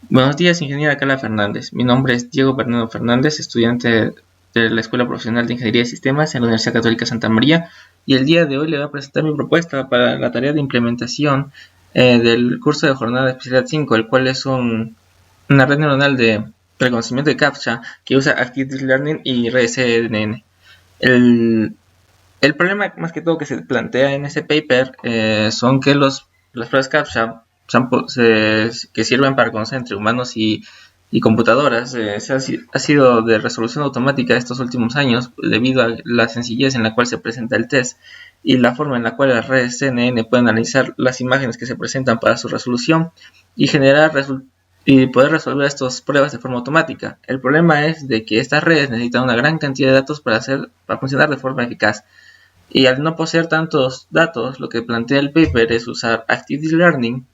Buenos días, ingeniera Carla Fernández. Mi nombre es Diego Bernardo Fernández, estudiante de la Escuela Profesional de Ingeniería de Sistemas en la Universidad Católica Santa María, y el día de hoy le voy a presentar mi propuesta para la tarea de implementación del curso de jornada de especialidad 5, el cual es una red neuronal de reconocimiento de CAPTCHA que usa Active Deep Learning y RSNN. El, el problema más que todo que se plantea en ese paper son que las pruebas CAPTCHA que sirven para conocer entre humanos y computadoras ha sido de resolución automática estos últimos años debido a la sencillez en la cual se presenta el test y la forma en la cual las redes CNN pueden analizar las imágenes que se presentan para su resolución y y poder resolver estas pruebas de forma automática. El problema es de que estas redes necesitan una gran cantidad de datos para funcionar de forma eficaz. Y al no poseer tantos datos, lo que plantea el paper es usar Active Deep Learning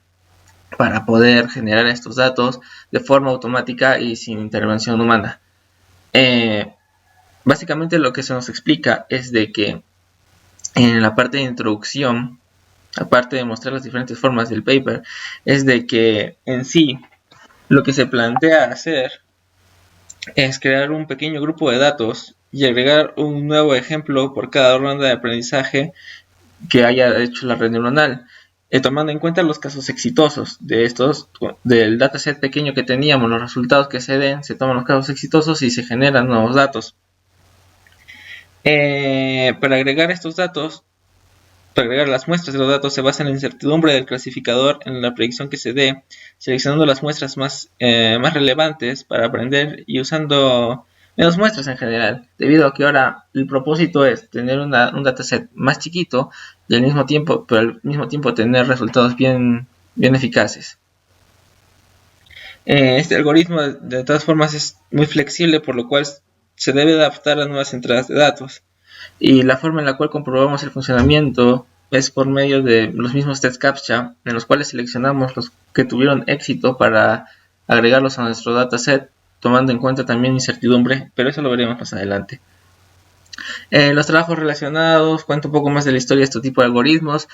para poder generar estos datos de forma automática y sin intervención humana. Eh, Básicamente lo que se nos explica es de que en la parte de introducción, aparte de mostrar las diferentes formas del paper, es de que en sí lo que se plantea hacer es crear un pequeño grupo de datos y agregar un nuevo ejemplo por cada ronda de aprendizaje que haya hecho la red neuronal, tomando en cuenta los casos exitosos del dataset pequeño que teníamos, los resultados que se den, se toman los casos exitosos y se generan nuevos datos. Para agregar estos datos, para agregar las muestras de los datos, se basa en la incertidumbre del clasificador en la predicción que se dé, seleccionando las muestras más relevantes para aprender y usando menos muestras en general, debido a que ahora el propósito es tener un dataset más chiquito y pero al mismo tiempo tener resultados bien eficaces. Este algoritmo de todas formas es muy flexible, por lo cual se debe adaptar a nuevas entradas de datos. Y la forma en la cual comprobamos el funcionamiento es por medio de los mismos test CAPTCHA, en los cuales seleccionamos los que tuvieron éxito para agregarlos a nuestro dataset, tomando en cuenta también incertidumbre, pero eso lo veremos más adelante. Los trabajos relacionados cuentan un poco más de la historia de este tipo de algoritmos,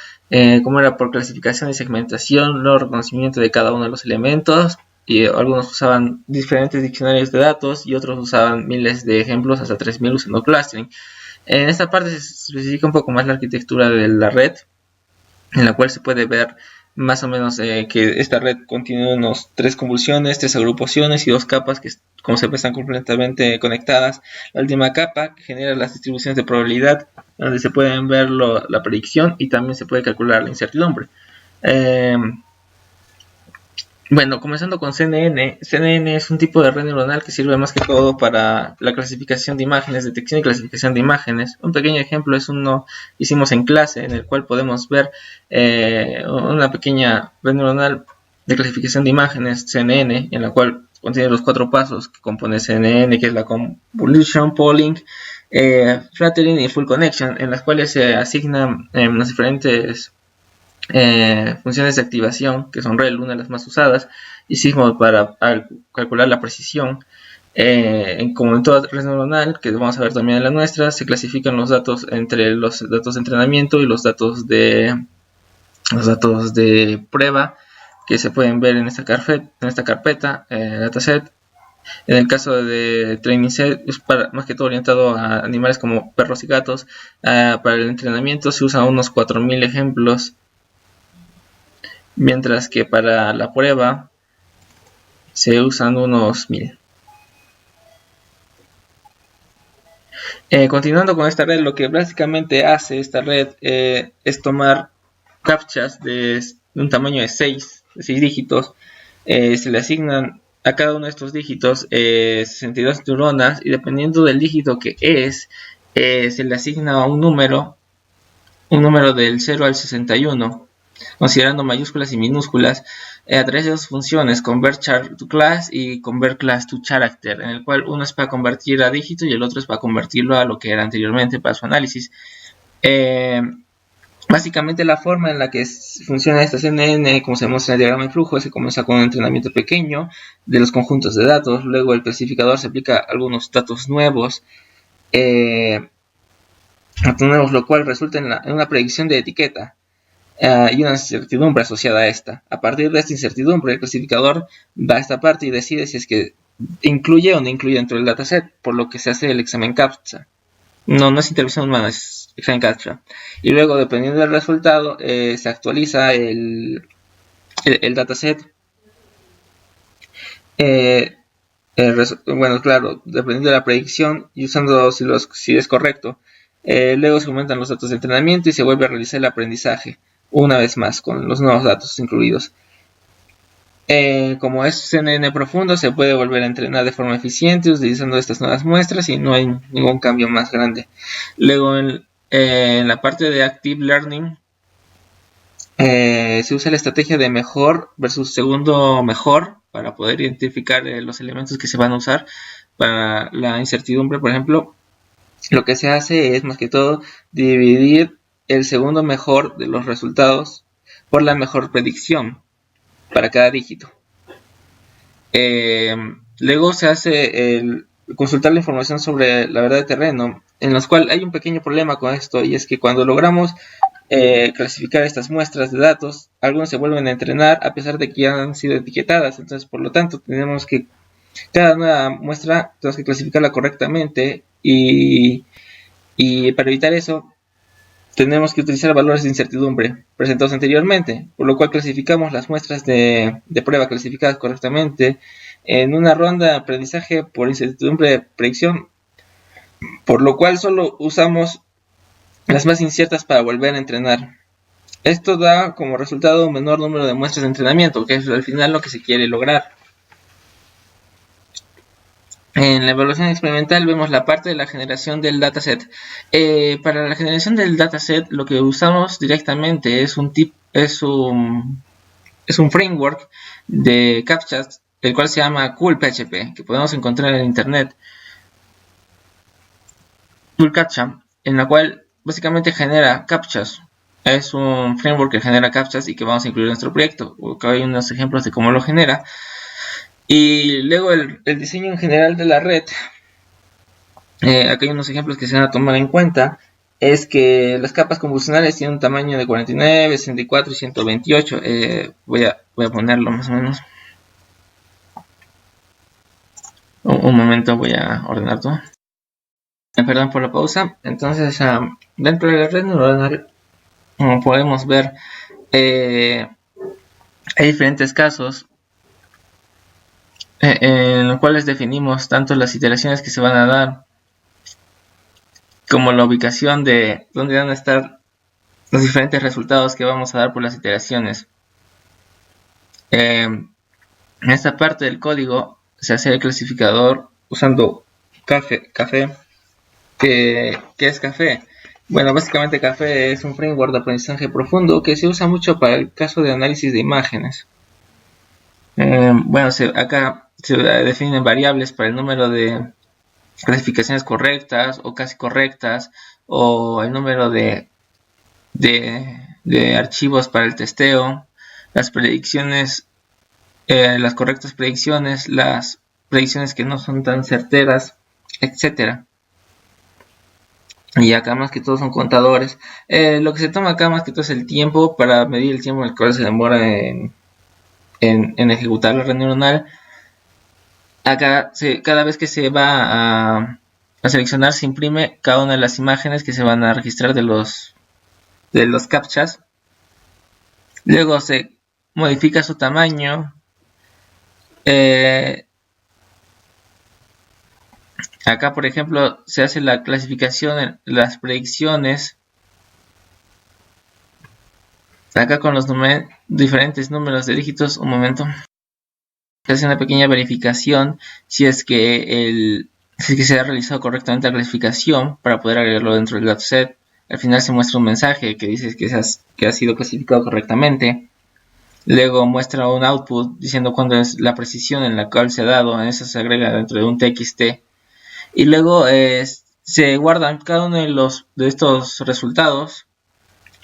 cómo era por clasificación y segmentación, luego reconocimiento de cada uno de los elementos, y algunos usaban diferentes diccionarios de datos y otros usaban miles de ejemplos, hasta 3000 usando clustering. En esta parte se especifica un poco más la arquitectura de la red, en la cual se puede ver más o menos que esta red contiene unos 3 convoluciones, 3 agrupaciones y 2 capas que, como se están completamente conectadas. La última capa que genera las distribuciones de probabilidad, donde se pueden ver la predicción y también se puede calcular la incertidumbre. Bueno, comenzando con CNN. CNN es un tipo de red neuronal que sirve más que todo para la clasificación de imágenes, detección y clasificación de imágenes. Un pequeño ejemplo es uno que hicimos en clase, en el cual podemos ver una pequeña red neuronal de clasificación de imágenes, CNN, en la cual contiene los 4 pasos que compone CNN, que es la convolution, polling, flattering y full connection, en las cuales se asignan las diferentes funciones de activación, que son REL, una de las más usadas, y sigma para calcular la precisión. Como en toda red neuronal, que vamos a ver también en la nuestra, se clasifican los datos entre los datos de entrenamiento y los datos de prueba, que se pueden ver en esta carpeta, dataset. En el caso de training set, es más que todo orientado a animales como perros y gatos. Para el entrenamiento se usan unos 4000 ejemplos, mientras que para la prueba se usan unos 1000. Continuando con esta red, lo que básicamente hace esta red es tomar captchas de un tamaño de 6 dígitos. Se le asignan a cada uno de estos dígitos 62 neuronas, y dependiendo del dígito que se le asigna un número del 0 al 61, considerando mayúsculas y minúsculas, a través de dos funciones, convert char to class y convert class to character, en el cual uno es para convertir a dígito y el otro es para convertirlo a lo que era anteriormente para su análisis. Básicamente la forma en la que funciona esta CNN, como se muestra en el diagrama de flujo, se comienza con un entrenamiento pequeño de los conjuntos de datos, luego el clasificador se aplica algunos datos nuevos, lo cual resulta en una predicción de etiqueta. y una incertidumbre asociada a esta. A partir de esta incertidumbre, el clasificador va a esta parte y decide si es que incluye o no incluye dentro del dataset, por lo que se hace el examen CAPTCHA. No es intervención humana, es examen CAPTCHA. Y luego, dependiendo del resultado, se actualiza el dataset. Bueno, claro, dependiendo de la predicción y usando si es correcto. Luego se aumentan los datos de entrenamiento y se vuelve a realizar el aprendizaje una vez más con los nuevos datos incluidos. Como es CNN profundo, se puede volver a entrenar de forma eficiente utilizando estas nuevas muestras y no hay ningún cambio más grande. Luego en la parte de Active Learning se usa la estrategia de mejor versus segundo mejor para poder identificar los elementos que se van a usar para la incertidumbre. Por ejemplo, lo que se hace es más que todo dividir el segundo mejor de los resultados por la mejor predicción para cada dígito. Luego se hace consultar la información sobre la verdad de terreno, en los cuales hay un pequeño problema con esto, y es que cuando logramos clasificar estas muestras de datos, algunos se vuelven a entrenar a pesar de que ya han sido etiquetadas. Entonces, por lo tanto, tenemos que cada nueva muestra tenemos que clasificarla correctamente y para evitar eso tenemos que utilizar valores de incertidumbre presentados anteriormente, por lo cual clasificamos las muestras de prueba clasificadas correctamente en una ronda de aprendizaje por incertidumbre de predicción, por lo cual solo usamos las más inciertas para volver a entrenar. Esto da como resultado un menor número de muestras de entrenamiento, que es al final lo que se quiere lograr. En la evaluación experimental vemos la parte de la generación del dataset. Para la generación del dataset lo que usamos directamente es un framework de CAPTCHAs, el cual se llama CoolPHP, que podemos encontrar en internet. CoolCAPTCHA, en la cual básicamente genera CAPTCHAs. Es un framework que genera CAPTCHAs y que vamos a incluir en nuestro proyecto. Acá hay unos ejemplos de cómo lo genera. Y luego el diseño en general de la red. Acá hay unos ejemplos que se van a tomar en cuenta. Es que las capas convolucionales tienen un tamaño de 49, 64 y 128. Voy a ponerlo más o menos. Un momento, voy a ordenar todo. Perdón por la pausa. Entonces, dentro de la red neuronal, como podemos ver, hay diferentes casos en los cuales definimos tanto las iteraciones que se van a dar como la ubicación de dónde van a estar los diferentes resultados que vamos a dar por las iteraciones. En esta parte del código se hace el clasificador usando Café. ¿Qué es Café? Bueno, básicamente Café es un framework de aprendizaje profundo que se usa mucho para el caso de análisis de imágenes. Acá se definen variables para el número de clasificaciones correctas o casi correctas, o el número de archivos para el testeo, las predicciones, las correctas predicciones, las predicciones que no son tan certeras, etcétera. Y acá más que todo son contadores. Lo que se toma acá más que todo es el tiempo, para medir el tiempo en el cual se demora en ejecutar la red neuronal. Acá cada vez que se va a seleccionar, se imprime cada una de las imágenes que se van a registrar de los CAPTCHAs. Luego se modifica su tamaño. Acá, por ejemplo, se hace la clasificación, las predicciones. Acá con los diferentes números de dígitos. Un momento. Se hace una pequeña verificación si es que se ha realizado correctamente la clasificación para poder agregarlo dentro del dataset. Al final se muestra un mensaje que dice que ha sido clasificado correctamente. Luego muestra un output diciendo cuándo es la precisión en la cual se ha dado. Eso se agrega dentro de un TXT. Y luego se guardan cada uno de estos resultados,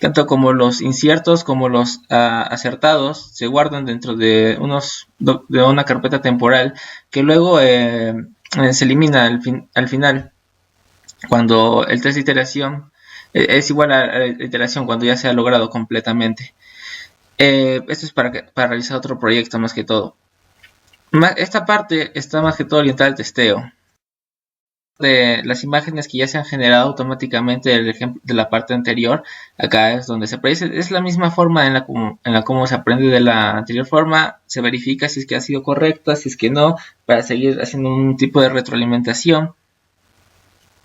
tanto como los inciertos como los acertados, se guardan dentro de una carpeta temporal que luego se elimina al final, cuando el test de iteración Es igual a la iteración cuando ya se ha logrado completamente. Esto es para realizar otro proyecto más que todo. Esta parte está más que todo orientada al testeo de las imágenes que ya se han generado automáticamente del ejemplo de la parte anterior. Acá es donde se predice, es la misma forma en la cómo se aprende de la anterior forma, se verifica si es que ha sido correcta, si es que no, para seguir haciendo un tipo de retroalimentación,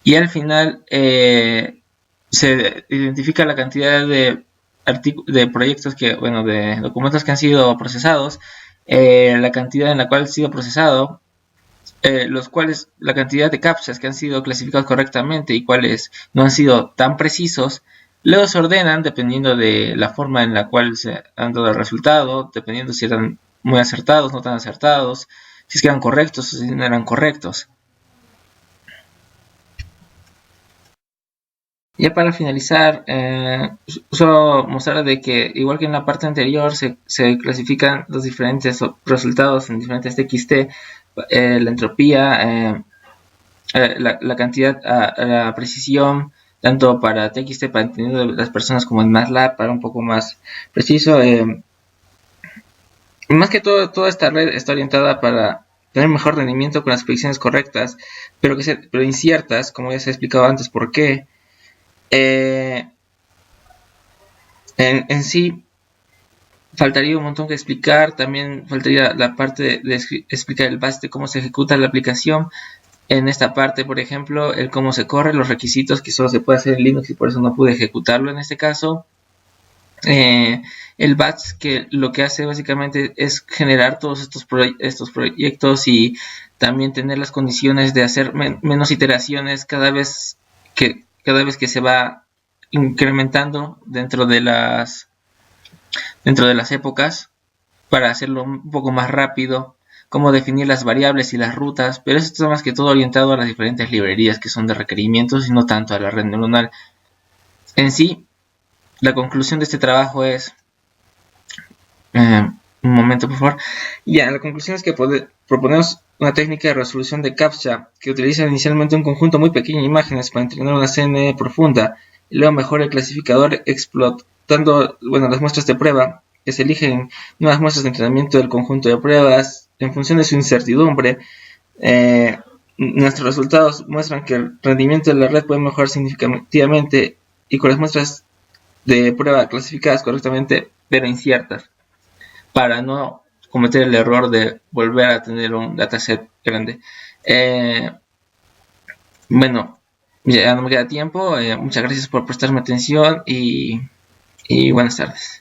y al final se identifica la cantidad de proyectos que, bueno, de documentos que han sido procesados, la cantidad en la cual ha sido procesado, los cuales la cantidad de captchas que han sido clasificados correctamente y cuáles no han sido tan precisos. Luego se ordenan dependiendo de la forma en la cual se han dado el resultado, dependiendo si eran muy acertados, no tan acertados, si es que eran correctos o si no eran correctos. Ya para finalizar, solo mostrar de que igual que en la parte anterior se clasifican los diferentes resultados en diferentes TXT, la entropía, la cantidad, la precisión, tanto para TXT, para entendiendo de las personas, como en MATLAB, para un poco más preciso. Más que todo, toda esta red está orientada para tener mejor rendimiento con las predicciones correctas, pero inciertas, como ya se ha explicado antes, por qué. Eh, en sí, faltaría un montón que explicar. También faltaría la parte de explicar el base de cómo se ejecuta la aplicación. En esta parte, por ejemplo, el cómo se corre, los requisitos que solo se puede hacer en Linux y por eso no pude ejecutarlo en este caso. El batch, que lo que hace básicamente es generar todos estos proyectos y también tener las condiciones de hacer menos iteraciones cada vez que se va incrementando dentro de las épocas, para hacerlo un poco más rápido, cómo definir las variables y las rutas, pero eso está más que todo orientado a las diferentes librerías que son de requerimientos y no tanto a la red neuronal. En sí, la conclusión de este trabajo es... un momento, por favor. Ya, la conclusión es que proponemos una técnica de resolución de CAPTCHA que utiliza inicialmente un conjunto muy pequeño de imágenes para entrenar una CNN profunda, y luego mejora el clasificador explotando, bueno, las muestras de prueba, que se eligen nuevas muestras de entrenamiento del conjunto de pruebas en función de su incertidumbre. Nuestros resultados muestran que el rendimiento de la red puede mejorar significativamente y con las muestras de prueba clasificadas correctamente, pero inciertas, para no cometer el error de volver a tener un dataset grande. Bueno, ya no me queda tiempo. Muchas gracias por prestarme atención y buenas tardes.